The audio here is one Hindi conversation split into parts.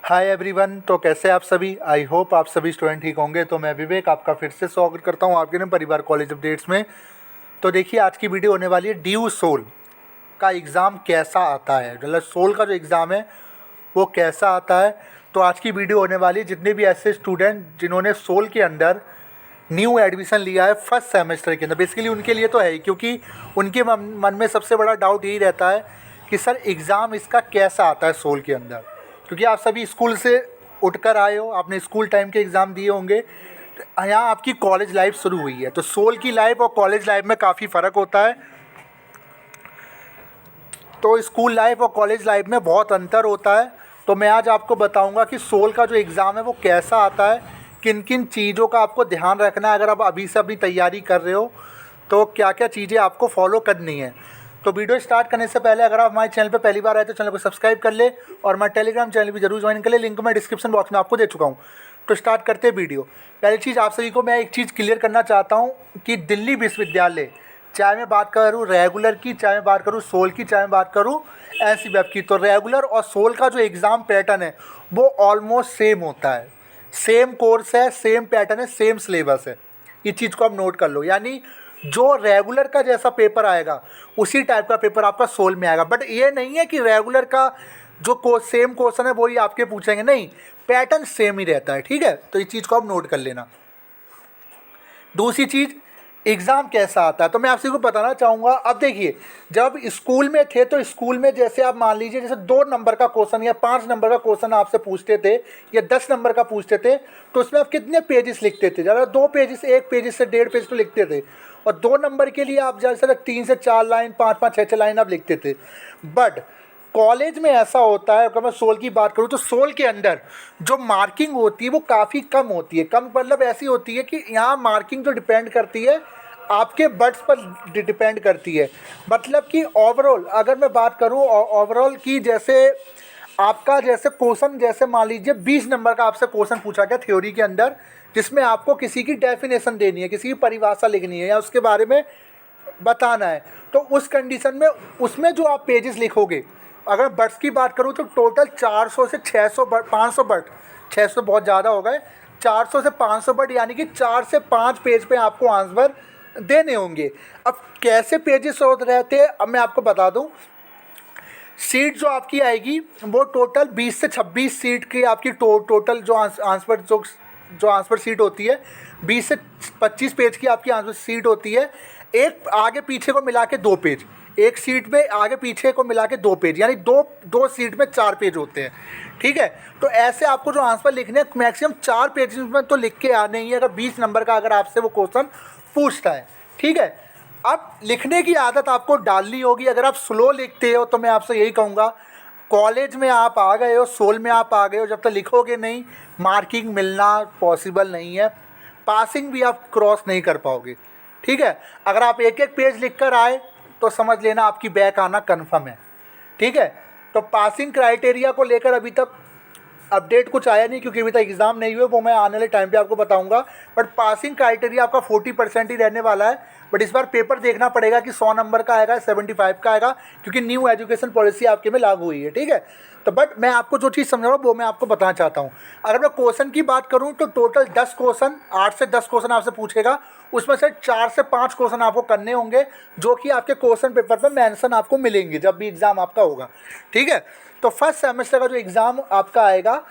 Hi everyone. तो कैसे आप सभी? आई होप आप सभी स्टूडेंट ठीक होंगे। तो मैं विवेक आपका फिर से स्वागत करता हूं आपके परिवार कॉलेज अपडेट्स में। तो देखिए, आज की वीडियो होने वाली है ड्यू सोल का एग्ज़ाम कैसा आता है, मतलब सोल का जो एग्ज़ाम है वो कैसा आता है। तो आज की वीडियो होने वाली है जितने भी ऐसे स्टूडेंट जिन्होंने सोल के अंदर न्यू एडमिशन लिया है फर्स्ट सेमेस्टर के अंदर, बेसिकली उनके लिए तो है ही, क्योंकि उनके मन में सबसे बड़ा डाउट यही रहता है कि सर एग्ज़ाम इसका कैसा आता है सोल के अंदर। क्योंकि आप सभी स्कूल से उठकर आए हो, आपने स्कूल टाइम के एग्ज़ाम दिए होंगे, तो यहाँ आपकी कॉलेज लाइफ शुरू हुई है। तो सोल की लाइफ और कॉलेज लाइफ में काफ़ी फ़र्क होता है। तो स्कूल लाइफ और कॉलेज लाइफ में बहुत अंतर होता है। तो मैं आज आपको बताऊंगा कि सोल का जो एग्ज़ाम है वो कैसा आता है, किन किन चीज़ों का आपको ध्यान रखना है। अगर आप अभी से अपनी तैयारी कर रहे हो तो क्या क्या चीज़ें आपको फॉलो करनी है। तो वीडियो स्टार्ट करने से पहले अगर आप हमारे चैनल पर पहली बार आए तो चैनल को सब्सक्राइब कर ले और हमारे टेलीग्राम चैनल भी जरूर ज्वाइन कर ले, लिंक मैं डिस्क्रिप्शन बॉक्स में आपको दे चुका हूँ। तो स्टार्ट करते हैं वीडियो। पहली चीज़ आप सभी को मैं एक चीज़ क्लियर करना चाहता हूँ कि दिल्ली विश्वविद्यालय, चाहे मैं बात करूँ रेगुलर की, चाहे मैं बात करूँ सोल की, चाहे मैं बात करूँ एनसीबीएफ की, तो रेगुलर और सोल का जो एग्ज़ाम पैटर्न है वो ऑलमोस्ट सेम होता है। सेम कोर्स है, सेम पैटर्न है, सेम सिलेबस है। इस चीज़ को आप नोट कर लो। यानी जो रेगुलर का जैसा पेपर आएगा उसी टाइप का पेपर आपका सोल में आएगा। बट ये नहीं है कि रेगुलर का जो सेम क्वेश्चन है वही आपके पूछेंगे, नहीं, पैटर्न सेम ही रहता है। ठीक है, तो इस चीज़ को आप नोट कर लेना। दूसरी चीज़, एग्ज़ाम कैसा आता है तो मैं आपसे को बताना चाहूँगा। अब देखिए, जब स्कूल में थे तो स्कूल में जैसे आप मान लीजिए जैसे 2 नंबर का क्वेश्चन या 5 नंबर का क्वेश्चन आपसे पूछते थे या 10 नंबर का पूछते थे, तो उसमें आप कितने पेजेस लिखते थे? ज़्यादा 2 पेजेस, 1 पेजेस से 1.5 पेज तो लिखते थे। और 2 नंबर के लिए आप जैसे 3 से 4 लाइन, 5-5, 6-6 लाइन आप लिखते थे। बट कॉलेज में ऐसा होता है, अगर मैं सोल की बात करूँ तो सोल के अंदर जो मार्किंग होती है वो काफ़ी कम होती है। कम मतलब ऐसी होती है कि यहाँ मार्किंग जो डिपेंड करती है आपके बट्स पर डिपेंड करती है। मतलब कि ओवरऑल अगर मैं बात करूँ ओवरऑल की, जैसे आपका जैसे क्वेश्चन, जैसे मान लीजिए 20 नंबर का आपसे क्वेश्चन पूछा गया थ्योरी के अंदर, जिसमें आपको किसी की डेफिनेशन देनी है, किसी की परिभाषा लिखनी है या उसके बारे में बताना है। तो उस कंडीशन में उसमें जो आप पेजेस लिखोगे, अगर बर्ड्स की बात करूँ तो टोटल 400 से 600 बर्ड, 500 बर्ड, 600 बहुत ज़्यादा हो गए, 400 से 500 बर्ड, यानी कि 4 से 5 पेज पे आपको आंसर देने होंगे। अब कैसे पेजेस होते रहते हैं अब मैं आपको बता दूं। सीट जो आपकी आएगी वो टोटल 20 से 26 सीट की आपकी टोटल जो आंसर सीट होती है, 20 से 25 पेज की आपकी आंसर सीट होती है। एक आगे पीछे को मिला के 2 पेज, एक सीट में आगे पीछे को मिला के 2 पेज, यानी दो सीट में 4 पेज होते हैं। ठीक है, तो ऐसे आपको जो आंसर लिखने हैं मैक्सिमम 4 पेज में तो लिख के आने ही है, अगर 20 नंबर का अगर आपसे वो क्वेश्चन पूछता है। ठीक है, अब लिखने की आदत आपको डालनी होगी। अगर आप स्लो लिखते हो तो मैं आपसे यही कहूँगा, कॉलेज में आप आ गए हो, सोल में आप आ गए हो, जब तक लिखोगे नहीं मार्किंग मिलना पॉसिबल नहीं है, पासिंग भी आप क्रॉस नहीं कर पाओगे। ठीक है, अगर आप एक एक पेज लिख कर आए तो समझ लेना आपकी बैक आना कन्फर्म है। ठीक है, तो पासिंग क्राइटेरिया को लेकर अभी तक अपडेट कुछ आया नहीं, क्योंकि अभी तक एग्ज़ाम नहीं हुए, वो मैं आने वाले टाइम पे आपको बताऊंगा। बट पासिंग क्राइटेरिया आपका 40% ही रहने वाला है। बट इस बार पेपर देखना पड़ेगा कि 100 नंबर का आएगा, 75 का आएगा, क्योंकि न्यू एजुकेशन पॉलिसी आपके में लागू हुई है। ठीक है, तो बट मैं आपको जो चीज़ समझा रहा हूँ वो मैं आपको बताना चाहता हूँ। अगर मैं क्वेश्चन की बात करूँ तो टोटल 10 क्वेश्चन, 8 से 10 क्वेश्चन आपसे पूछेगा, उसमें से 4 से 5 क्वेश्चन आपको करने होंगे, जो कि आपके क्वेश्चन पेपर पर मेंशन आपको मिलेंगे जब भी एग्ज़ाम आपका होगा। ठीक है, तो फर्स्ट सेमेस्टर का जो एग्ज़ाम आपका आएगा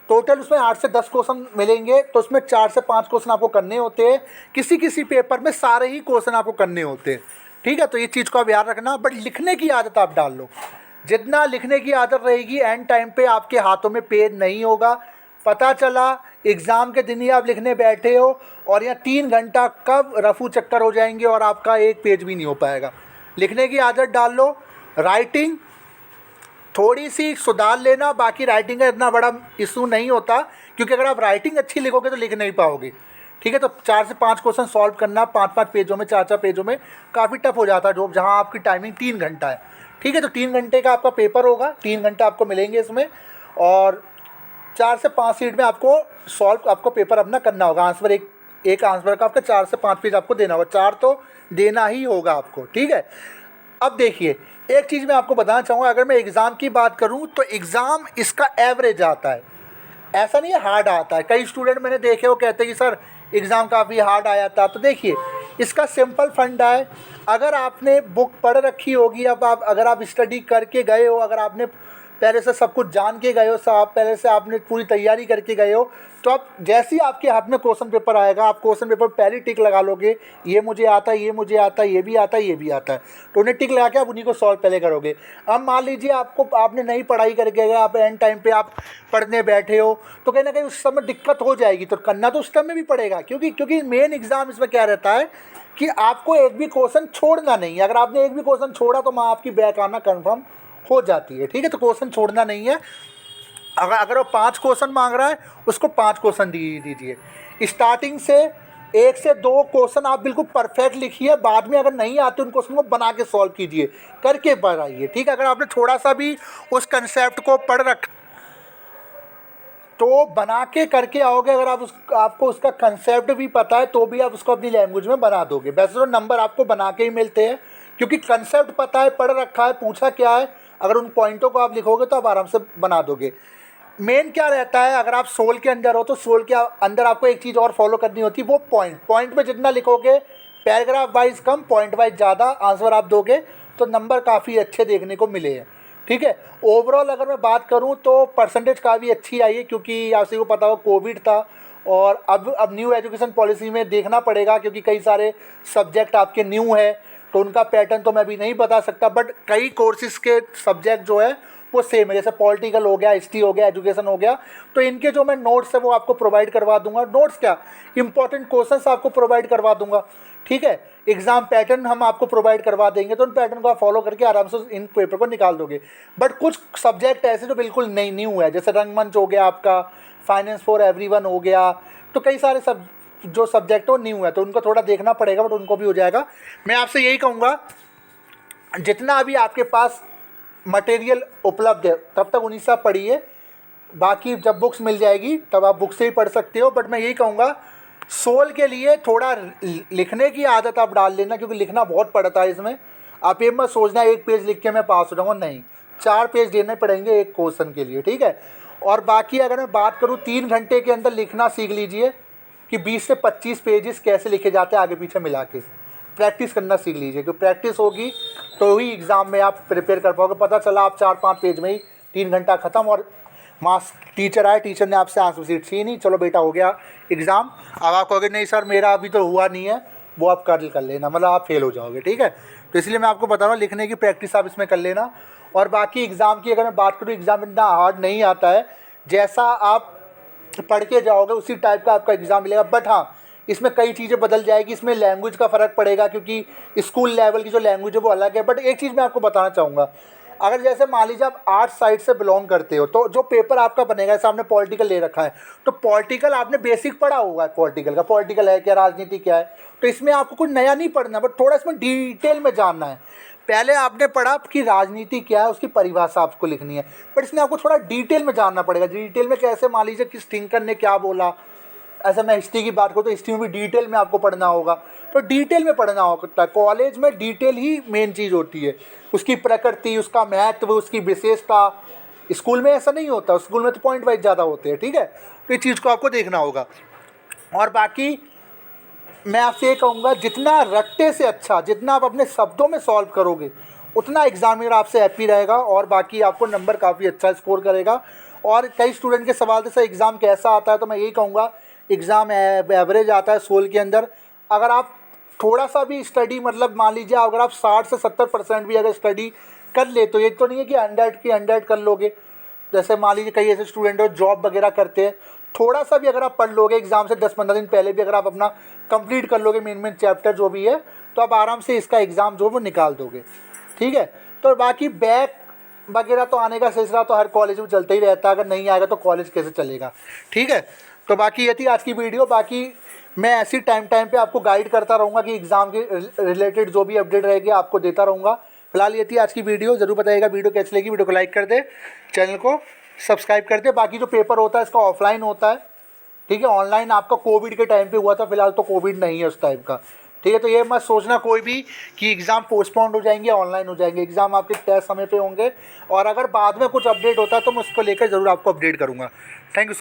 टोटल उसमें 8 से 10 क्वेश्चन मिलेंगे, तो उसमें 4 से 5 क्वेश्चन आपको करने होते हैं। किसी किसी पेपर में सारे ही क्वेश्चन आपको करने होते हैं। ठीक है, तो ये चीज़ को आप याद रखना। बट लिखने की आदत आप डाल लो, जितना लिखने की आदत रहेगी एंड टाइम पे आपके हाथों में पेन नहीं होगा। पता चला एग्ज़ाम के दिन ही आप लिखने बैठे हो और यहाँ 3 घंटा कब रफू चक्कर हो जाएंगे और आपका एक पेज भी नहीं हो पाएगा। लिखने की आदत डाल लो। राइटिंग थोड़ी सी सुधार लेना, बाकी राइटिंग का इतना बड़ा इशू नहीं होता, क्योंकि अगर आप राइटिंग अच्छी लिखोगे तो लिख नहीं पाओगे। ठीक है, तो 4 से 5 क्वेश्चन सॉल्व करना 5-5 पेजों में, 4-4 पेजों में काफ़ी टफ हो जाता है, जो जहाँ आपकी टाइमिंग 3 घंटा है। ठीक है, तो 3 घंटे का आपका पेपर होगा, 3 घंटे आपको मिलेंगे इसमें, और 4 से 5 सीट में आपको पेपर अपना करना होगा। आंसर एक आंसर का आपका 4 से 5 पेज आपको देना होगा, 4 तो देना ही होगा आपको। ठीक है, अब देखिए, एक चीज़ मैं आपको बताना चाहूँगा, अगर मैं एग्ज़ाम की बात करूँ तो एग्ज़ाम इसका एवरेज आता है, ऐसा नहीं है हार्ड आता है। कई स्टूडेंट मैंने देखे वो कहते हैं कि सर एग्ज़ाम काफ़ी हार्ड आया था। तो देखिए, इसका सिंपल फंडा है, अगर आपने बुक पढ़ रखी होगी, अब आप अगर आप स्टडी करके गए हो, अगर आपने पहले से सब कुछ जान के गए हो, सब पहले से आपने पूरी तैयारी करके गए हो, तो आप जैसे ही आपके हाथ में क्वेश्चन पेपर आएगा, आप क्वेश्चन पेपर पहले टिक लगा लोगे, ये मुझे आता है, ये मुझे आता है, ये भी आता है, ये भी आता है, तो उन्हें टिक लगा के आप उन्हीं को सॉल्व पहले करोगे। अब मान लीजिए आपने नई पढ़ाई करके गए, आप एंड टाइम पे आप पढ़ने बैठे हो, तो कहीं ना कहीं उस समय दिक्कत हो जाएगी, तो करना तो उस टाइम में भी पड़ेगा, क्योंकि मेन एग्ज़ाम इसमें क्या रहता है कि आपको एक भी क्वेश्चन छोड़ना नहीं है। अगर आपने एक भी क्वेश्चन छोड़ा तो मैं आपकी बैक आना कन्फर्म हो जाती है, ठीक है। तो क्वेश्चन छोड़ना नहीं है। अगर वो 5 क्वेश्चन मांग रहा है, उसको 5 क्वेश्चन दीजिए। स्टार्टिंग से 1 से 2 क्वेश्चन आप बिल्कुल परफेक्ट लिखिए, बाद में अगर नहीं आते उन क्वेश्चन को बना के सॉल्व कीजिए, करके बढ़ाइए, ठीक है। अगर आपने थोड़ा सा भी उस कंसेप्ट को पढ़ रख तो बना के करके आओगे, अगर आपको उसका कंसेप्ट भी पता है तो भी आप उसको अपनी लैंग्वेज में बना दोगे। वैसे तो नंबर आपको बना के ही मिलते हैं, क्योंकि कंसेप्ट पता है, पढ़ रखा है, पूछा क्या है, अगर उन पॉइंटों को आप लिखोगे तो आप आराम से बना दोगे। मेन क्या रहता है, अगर आप सोल के अंदर हो तो सोल के अंदर आपको एक चीज़ और फॉलो करनी होती है, वो पॉइंट में जितना लिखोगे, पैराग्राफ वाइज कम, पॉइंट वाइज ज़्यादा आंसर आप दोगे तो नंबर काफ़ी अच्छे देखने को मिले हैं, ठीक है। ओवरऑल अगर मैं बात करूं तो परसेंटेज काफ़ी अच्छी आई है, क्योंकि आप सभी को पता हो कोविड था, और अब न्यू एजुकेशन पॉलिसी में देखना पड़ेगा, क्योंकि कई सारे सब्जेक्ट आपके न्यू है, तो उनका पैटर्न तो मैं अभी नहीं बता सकता, बट कई कोर्सेज़ के सब्जेक्ट जो है वो सेम है, जैसे पॉलिटिकल हो गया, हिस्ट्री हो गया, एजुकेशन हो गया। तो इनके जो मैं नोट्स है वो आपको प्रोवाइड करवा दूंगा। नोट्स क्या, इंपॉर्टेंट क्वेश्चंस आपको प्रोवाइड करवा दूंगा, ठीक है। एग्जाम पैटर्न हम आपको प्रोवाइड करवा देंगे, तो उन पैटर्न को आप फॉलो करके आराम से इन पेपर को निकाल दोगे। बट कुछ सब्जेक्ट ऐसे जो बिल्कुल नई न्यू है, जैसे रंगमंच हो गया आपका, फाइनेंस फॉर एवरीवन हो गया, तो कई सारे जो सब्जेक्ट वो न्यू है, तो उनको थोड़ा देखना पड़ेगा, बट उनको भी हो जाएगा। मैं आपसे यही कहूँगा, जितना अभी आपके पास मटेरियल उपलब्ध है तब तक उन्हीं से आप पढ़िए, बाकी जब बुक्स मिल जाएगी तब आप बुक से ही पढ़ सकते हो। बट मैं यही कहूँगा, सोल के लिए थोड़ा लिखने की आदत आप डाल लेना, क्योंकि लिखना बहुत पड़ता है इसमें। आप ये मत सोचना 1 पेज लिख के मैं पास हो जाऊँगा, नहीं, 4 पेज देने पड़ेंगे एक क्वेश्चन के लिए, ठीक है। और बाकी अगर मैं बात करूँ, 3 घंटे के अंदर लिखना सीख लीजिए कि 20 से 25 पेजेस कैसे लिखे जाते हैं आगे पीछे मिला के, प्रैक्टिस करना सीख लीजिए, क्योंकि प्रैक्टिस होगी तो ही एग्ज़ाम में आप प्रिपेयर कर पाओगे। पता चला आप 4-5 पेज में ही 3 घंटा ख़त्म, और मास टीचर आए, टीचर ने आपसे आंसर शीट सी नहीं, चलो बेटा हो गया एग्ज़ाम। अब आप कहोगे नहीं सर मेरा अभी तो हुआ नहीं है, वो आप कर लेना, मतलब आप फेल हो जाओगे, ठीक है। तो इसलिए मैं आपको बता रहा हूँ, लिखने की प्रैक्टिस आप इसमें कर लेना। और बाकी एग्ज़ाम की अगर मैं बात करूँ, एग्ज़ाम इतना हार्ड नहीं आता है, जैसा आप पढ़ के जाओगे उसी टाइप का आपका एग्ज़ाम मिलेगा। बट हाँ, इसमें कई चीज़ें बदल जाएगी, इसमें लैंग्वेज का फ़र्क पड़ेगा, क्योंकि स्कूल लेवल की जो लैंग्वेज है वो अलग है। बट एक चीज़ मैं आपको बताना चाहूँगा, अगर जैसे मान लीजिए आप आर्ट साइड से बिलोंग करते हो, तो जो पेपर आपका बनेगा, जैसे आपने पॉलिटिकल ले रखा है, तो पॉलिटिकल आपने बेसिक पढ़ा होगा है, पॉलिटिकल का, पॉलिटिकल है क्या, राजनीति क्या है, तो इसमें आपको कुछ नया नहीं पढ़ना, बट थोड़ा इसमें डिटेल में जानना है। पहले आपने पढ़ा कि राजनीति क्या है, उसकी परिभाषा आपको लिखनी है, बट इसमें आपको थोड़ा डिटेल में जानना पड़ेगा। डिटेल में कैसे, मान लीजिए किस थिंकर ने क्या बोला, ऐसा मैं हिस्ट्री की बात करूँ तो हिस्ट्री में भी डिटेल में आपको पढ़ना होगा, तो डिटेल में पढ़ना होता है। कॉलेज में डिटेल ही मेन चीज़ होती है, उसकी प्रकृति, उसका महत्व, उसकी विशेषता। स्कूल में ऐसा नहीं होता, स्कूल में तो पॉइंट वाइज ज़्यादा होते हैं, ठीक है। तो इस चीज़ को आपको देखना होगा। और बाकी मैं आपसे ये कहूँगा, जितना रट्टे से अच्छा, जितना आप अपने शब्दों में सॉल्व करोगे, उतना एग्जामिनर आपसे हैप्पी रहेगा, और बाकी आपको नंबर काफ़ी अच्छा स्कोर करेगा। और कई स्टूडेंट के सवाल थे सर एग्ज़ाम कैसा आता है, तो मैं यही कहूँगा, एग्ज़ाम एवरेज आता है सोल के अंदर। अगर आप थोड़ा सा भी स्टडी, मतलब मान लीजिए अगर आप 60 से 70% भी अगर स्टडी कर ले, तो ये तो नहीं है कि 100 की 100 कर लोगे। जैसे मान लीजिए कई ऐसे स्टूडेंट हो जॉब वगैरह करते हैं, थोड़ा सा भी अगर आप पढ़ लोगे एग्ज़ाम से 10-15 दिन पहले भी, अगर आप अपना कंप्लीट कर लोगे मेन चैप्टर जो भी है, तो आप आराम से इसका एग्ज़ाम जो वो निकाल दोगे, ठीक है। तो बाकी बैक वगैरह तो आने का सिलसिला तो हर कॉलेज में चलता ही रहता है, अगर नहीं आएगा तो कॉलेज कैसे चलेगा, ठीक है। तो बाकी ये थी आज की वीडियो। बाकी मैं ऐसी टाइम पे आपको गाइड करता रहूँगा कि एग्ज़ाम के रिलेटेड जो भी अपडेट रहेगी आपको देता रहूँगा। फिलहाल ये थी आज की वीडियो। ज़रूर बताइएगा वीडियो कैसी लगी, वीडियो को लाइक कर दे, चैनल को सब्सक्राइब कर दे। बाकी जो पेपर होता है इसका ऑफलाइन होता है, ठीक है। ऑनलाइन आपका कोविड के टाइम पे हुआ था, फिलहाल तो कोविड नहीं है उस टाइप का, ठीक है। तो ये मत सोचना कोई भी कि एग्ज़ाम पोस्टपोन्ड हो जाएंगे, ऑनलाइन हो जाएंगे, एग्ज़ाम आपके तय समय पे होंगे। और अगर बाद में कुछ अपडेट होता है तो मैं उसको लेकर ज़रूर आपको अपडेट करूँगा। Thank you.